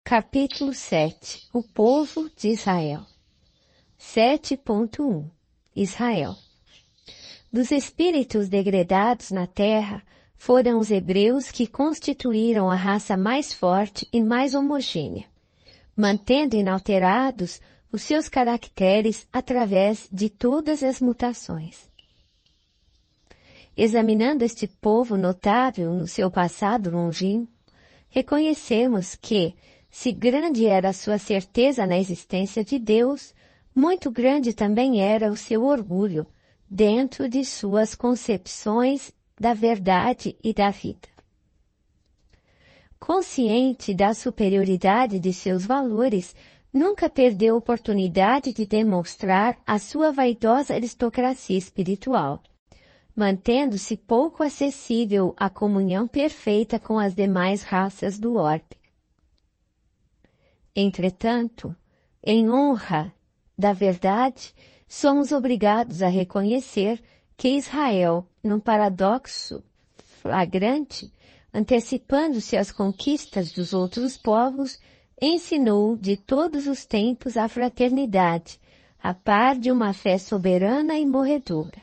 Capítulo 7. O povo de Israel. 7.1. Israel. Dos espíritos degradados na terra, foram os hebreus que constituíram a raça mais forte e mais homogênea, mantendo inalterados os seus caracteres através de todas as mutações. Examinando este povo notável no seu passado longínquo, reconhecemos que, se grande era a sua certeza na existência de Deus, muito grande também era o seu orgulho dentro de suas concepções da verdade e da vida. Consciente da superioridade de seus valores, nunca perdeu oportunidade de demonstrar a sua vaidosa aristocracia espiritual, mantendo-se pouco acessível à comunhão perfeita com as demais raças do orbe. Entretanto, em honra da verdade, somos obrigados a reconhecer que Israel, num paradoxo flagrante, antecipando-se às conquistas dos outros povos, ensinou de todos os tempos a fraternidade, a par de uma fé soberana e morredora.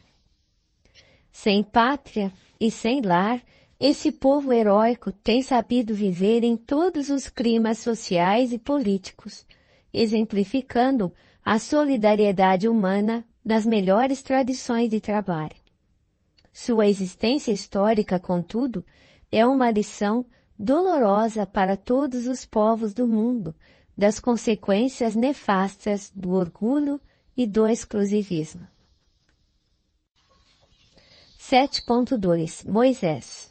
Sem pátria e sem lar, esse povo heróico tem sabido viver em todos os climas sociais e políticos, exemplificando a solidariedade humana nas melhores tradições de trabalho. Sua existência histórica, contudo, é uma lição dolorosa para todos os povos do mundo, das consequências nefastas do orgulho e do exclusivismo. 7.2. Moisés.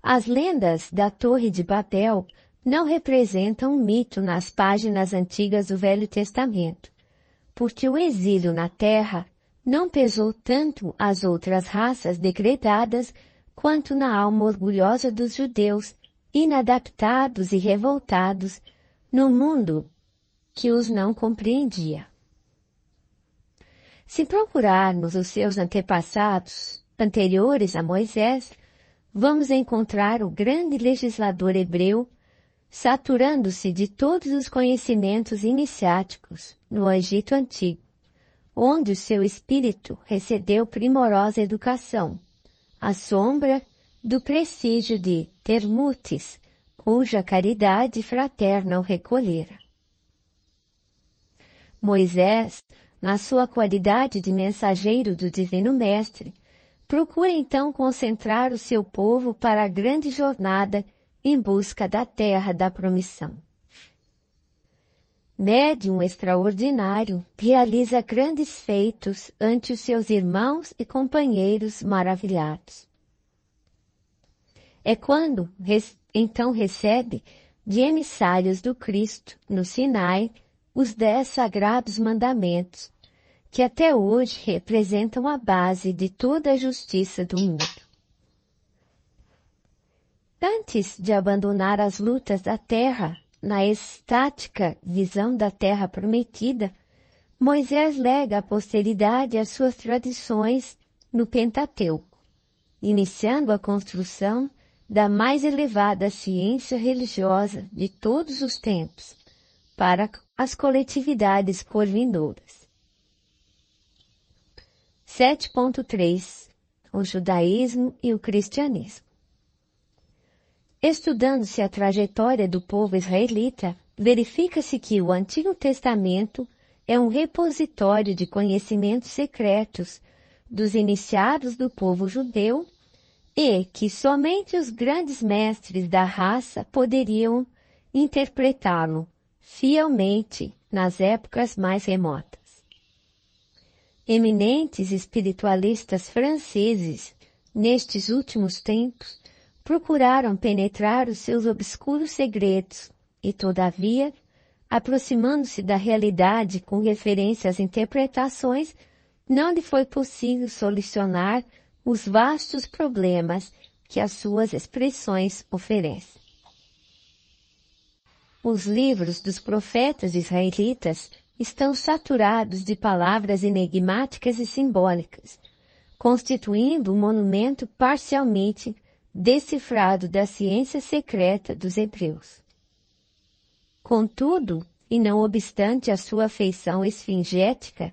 As lendas da Torre de Babel não representam um mito nas páginas antigas do Velho Testamento, porque o exílio na terra não pesou tanto às outras raças degradadas quanto na alma orgulhosa dos judeus, inadaptados e revoltados, no mundo que os não compreendia. Se procurarmos os seus antepassados, anteriores a Moisés, vamos encontrar o grande legislador hebreu saturando-se de todos os conhecimentos iniciáticos no Egito Antigo, onde o seu espírito recebeu primorosa educação, à sombra do prestígio de Termutes, cuja caridade fraterna o recolhera. Moisés, na sua qualidade de mensageiro do Divino Mestre, procura então concentrar o seu povo para a grande jornada em busca da terra da promissão. Médium extraordinário, realiza grandes feitos ante os seus irmãos e companheiros maravilhados. É quando, então recebe, de emissários do Cristo, no Sinai, os 10 sagrados mandamentos, que até hoje representam a base de toda a justiça do mundo. Antes de abandonar as lutas da terra, na estática visão da terra prometida, Moisés lega à posteridade as suas tradições no Pentateuco, iniciando a construção da mais elevada ciência religiosa de todos os tempos, para as coletividades por vindouras. 7.3. O judaísmo e o cristianismo. Estudando-se a trajetória do povo israelita, verifica-se que o Antigo Testamento é um repositório de conhecimentos secretos dos iniciados do povo judeu e que somente os grandes mestres da raça poderiam interpretá-lo fielmente nas épocas mais remotas. Eminentes espiritualistas franceses, nestes últimos tempos, procuraram penetrar os seus obscuros segredos e, todavia, aproximando-se da realidade com referência às interpretações, não lhe foi possível solucionar os vastos problemas que as suas expressões oferecem. Os livros dos profetas israelitas estão saturados de palavras enigmáticas e simbólicas, constituindo um monumento parcialmente decifrado da ciência secreta dos hebreus. Contudo, e não obstante a sua feição esfingética,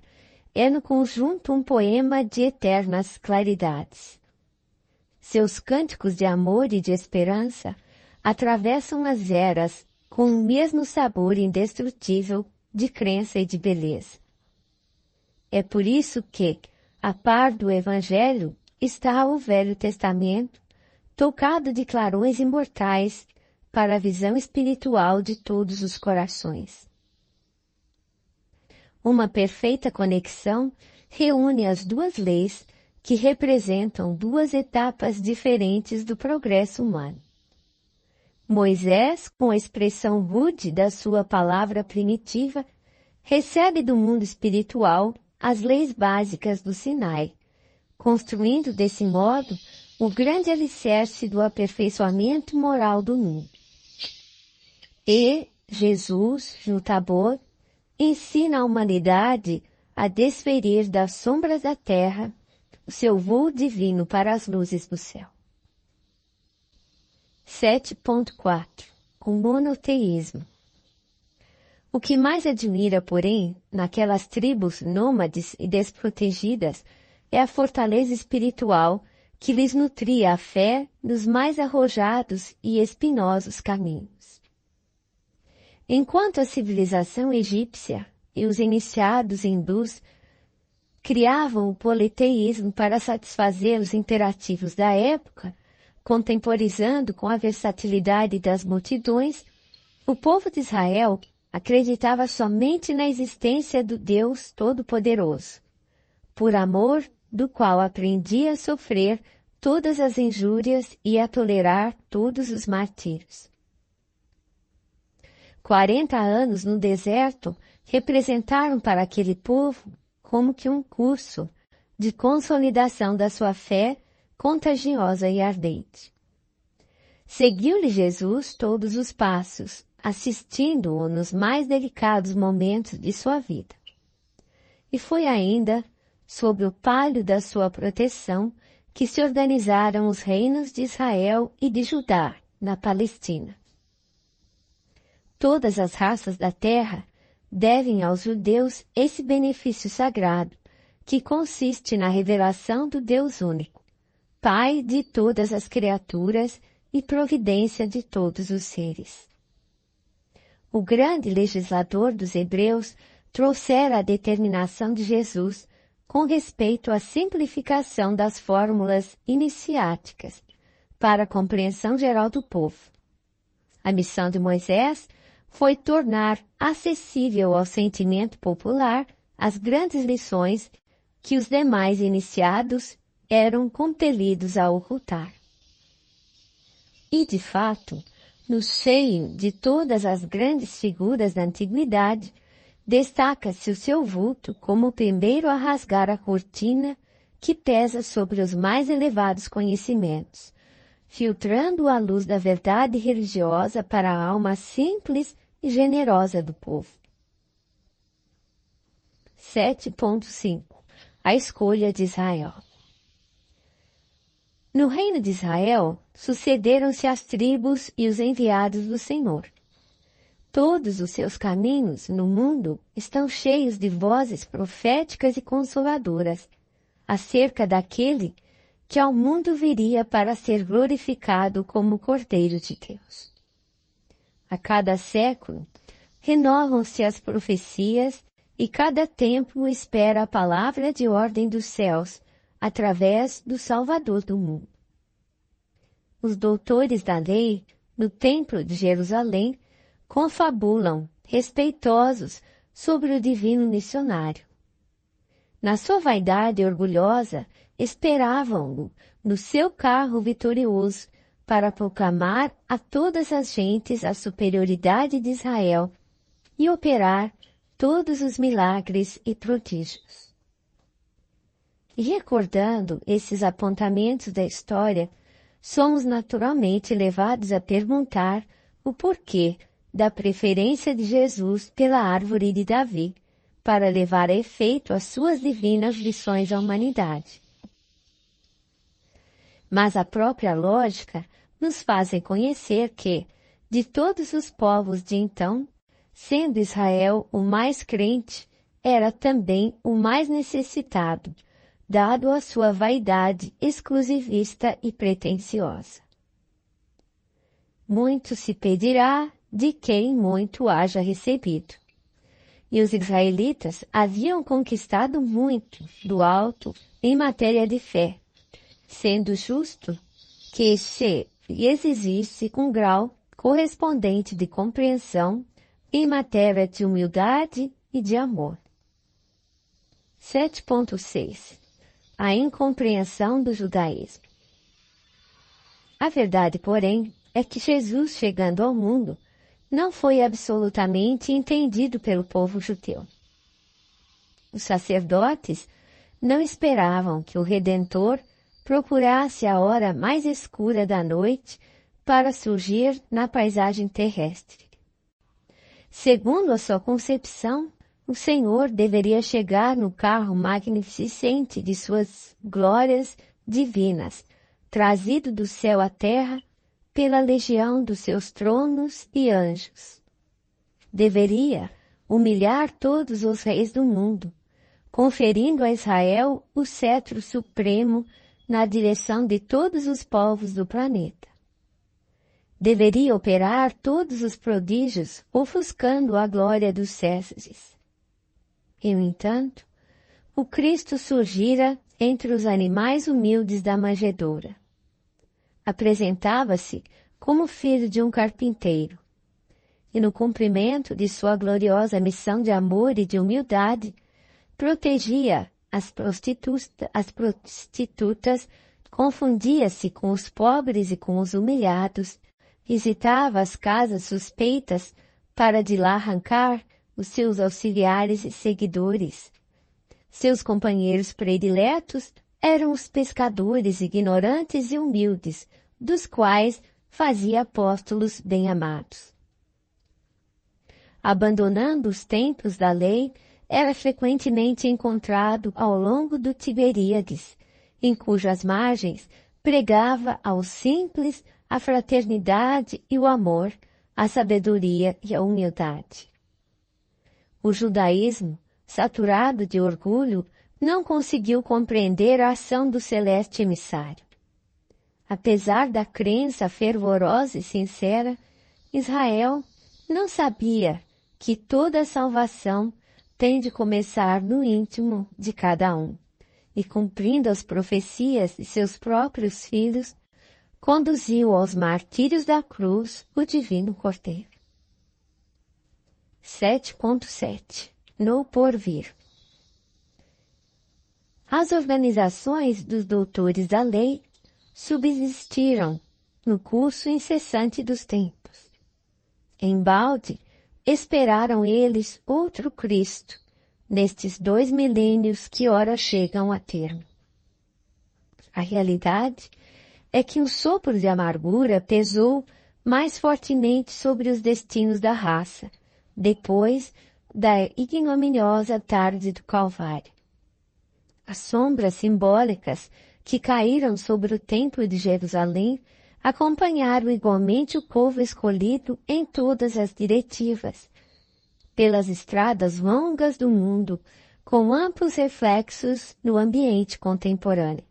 é no conjunto um poema de eternas claridades. Seus cânticos de amor e de esperança atravessam as eras com o mesmo sabor indestrutível de crença e de beleza. É por isso que, a par do Evangelho, está o Velho Testamento, tocado de clarões imortais para a visão espiritual de todos os corações. Uma perfeita conexão reúne as duas leis que representam duas etapas diferentes do progresso humano. Moisés, com a expressão rude da sua palavra primitiva, recebe do mundo espiritual as leis básicas do Sinai, construindo desse modo o grande alicerce do aperfeiçoamento moral do mundo. E Jesus, no Tabor, ensina a humanidade a desferir das sombras da terra o seu voo divino para as luzes do céu. 7.4. O monoteísmo. O que mais admira, porém, naquelas tribos nômades e desprotegidas é a fortaleza espiritual que lhes nutria a fé nos mais arrojados e espinhosos caminhos. Enquanto a civilização egípcia e os iniciados hindus criavam o politeísmo para satisfazer os imperativos da época, contemporizando com a versatilidade das multidões, o povo de Israel acreditava somente na existência do Deus Todo-Poderoso, por amor do qual aprendia a sofrer todas as injúrias e a tolerar todos os martírios. 40 anos no deserto representaram para aquele povo como que um curso de consolidação da sua fé contagiosa e ardente. Seguiu-lhe Jesus todos os passos, assistindo-o nos mais delicados momentos de sua vida. E foi ainda, sob o palio da sua proteção, que se organizaram os reinos de Israel e de Judá, na Palestina. Todas as raças da terra devem aos judeus esse benefício sagrado, que consiste na revelação do Deus único, Pai de todas as criaturas e providência de todos os seres. O grande legislador dos hebreus trouxera a determinação de Jesus com respeito à simplificação das fórmulas iniciáticas para a compreensão geral do povo. A missão de Moisés foi tornar acessível ao sentimento popular as grandes lições que os demais iniciados eram compelidos a ocultar. E, de fato, no seio de todas as grandes figuras da antiguidade, destaca-se o seu vulto como o primeiro a rasgar a cortina que pesa sobre os mais elevados conhecimentos, filtrando a luz da verdade religiosa para a alma simples e generosa do povo. 7.5. A escolha de Israel. No reino de Israel, sucederam-se as tribos e os enviados do Senhor. Todos os seus caminhos no mundo estão cheios de vozes proféticas e consoladoras acerca daquele que ao mundo viria para ser glorificado como Cordeiro de Deus. A cada século, renovam-se as profecias e cada tempo espera a palavra de ordem dos céus através do Salvador do mundo. Os doutores da lei, no Templo de Jerusalém, confabulam, respeitosos, sobre o divino missionário. Na sua vaidade orgulhosa, esperavam-no no seu carro vitorioso para proclamar a todas as gentes a superioridade de Israel e operar todos os milagres e prodígios. E recordando esses apontamentos da história, somos naturalmente levados a perguntar o porquê da preferência de Jesus pela árvore de Davi, para levar a efeito as suas divinas lições à humanidade. Mas a própria lógica nos faz reconhecer que, de todos os povos de então, sendo Israel o mais crente, era também o mais necessitado, dado a sua vaidade exclusivista e pretensiosa. Muito se pedirá de quem muito haja recebido. E os israelitas haviam conquistado muito do alto em matéria de fé, sendo justo que se exigisse um grau correspondente de compreensão em matéria de humildade e de amor. 7.6 A incompreensão do judaísmo. A verdade, porém, é que Jesus, chegando ao mundo, não foi absolutamente entendido pelo povo judeu. Os sacerdotes não esperavam que o Redentor procurasse a hora mais escura da noite para surgir na paisagem terrestre. Segundo a sua concepção, o Senhor deveria chegar no carro magnificente de suas glórias divinas, trazido do céu à terra pela legião dos seus tronos e anjos. Deveria humilhar todos os reis do mundo, conferindo a Israel o cetro supremo na direção de todos os povos do planeta. Deveria operar todos os prodígios, ofuscando a glória dos Césares. E, no entanto, o Cristo surgira entre os animais humildes da manjedoura. Apresentava-se como filho de um carpinteiro, e no cumprimento de sua gloriosa missão de amor e de humildade, protegia as prostitutas, confundia-se com os pobres e com os humilhados, visitava as casas suspeitas para de lá arrancar os seus auxiliares e seguidores. Seus companheiros prediletos eram os pescadores ignorantes e humildes, dos quais fazia apóstolos bem-amados. Abandonando os templos da lei, era frequentemente encontrado ao longo do Tiberíades, em cujas margens pregava aos simples a fraternidade e o amor, a sabedoria e a humildade. O judaísmo, saturado de orgulho, não conseguiu compreender a ação do celeste emissário. Apesar da crença fervorosa e sincera, Israel não sabia que toda a salvação tem de começar no íntimo de cada um, e cumprindo as profecias de seus próprios filhos, conduziu aos martírios da cruz o divino Cordeiro. 7.7 No porvir. As organizações dos doutores da lei subsistiram no curso incessante dos tempos. Embalde, esperaram eles outro Cristo, nestes 2 milênios que ora chegam a termo. A realidade é que um sopro de amargura pesou mais fortemente sobre os destinos da raça, depois da ignominiosa tarde do Calvário. As sombras simbólicas que caíram sobre o templo de Jerusalém acompanharam igualmente o povo escolhido em todas as diretivas, pelas estradas longas do mundo, com amplos reflexos no ambiente contemporâneo.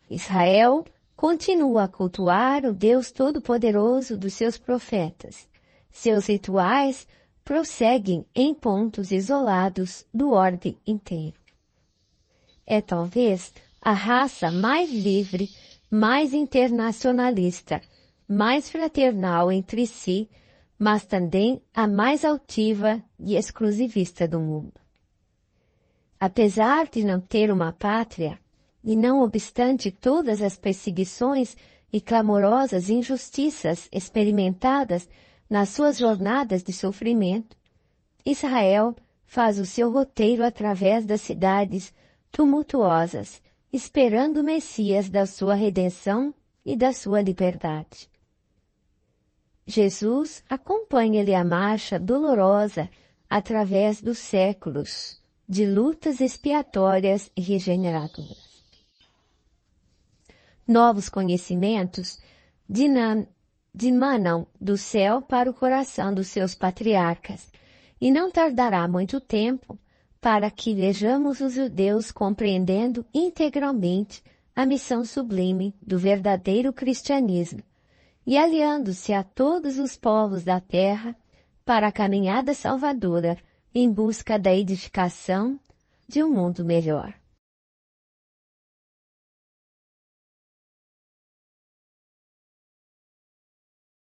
Israel continua a cultuar o Deus Todo-Poderoso dos seus profetas. Seus rituais prosseguem em pontos isolados do orbe inteiro. É talvez a raça mais livre, mais internacionalista, mais fraternal entre si, mas também a mais altiva e exclusivista do mundo. Apesar de não ter uma pátria, e não obstante todas as perseguições e clamorosas injustiças experimentadas nas suas jornadas de sofrimento, Israel faz o seu roteiro através das cidades tumultuosas, esperando o Messias da sua redenção e da sua liberdade. Jesus acompanha-lhe a marcha dolorosa através dos séculos de lutas expiatórias e regeneradoras. Novos conhecimentos dimanam do céu para o coração dos seus patriarcas, e não tardará muito tempo para que vejamos os judeus compreendendo integralmente a missão sublime do verdadeiro cristianismo e aliando-se a todos os povos da terra para a caminhada salvadora em busca da edificação de um mundo melhor.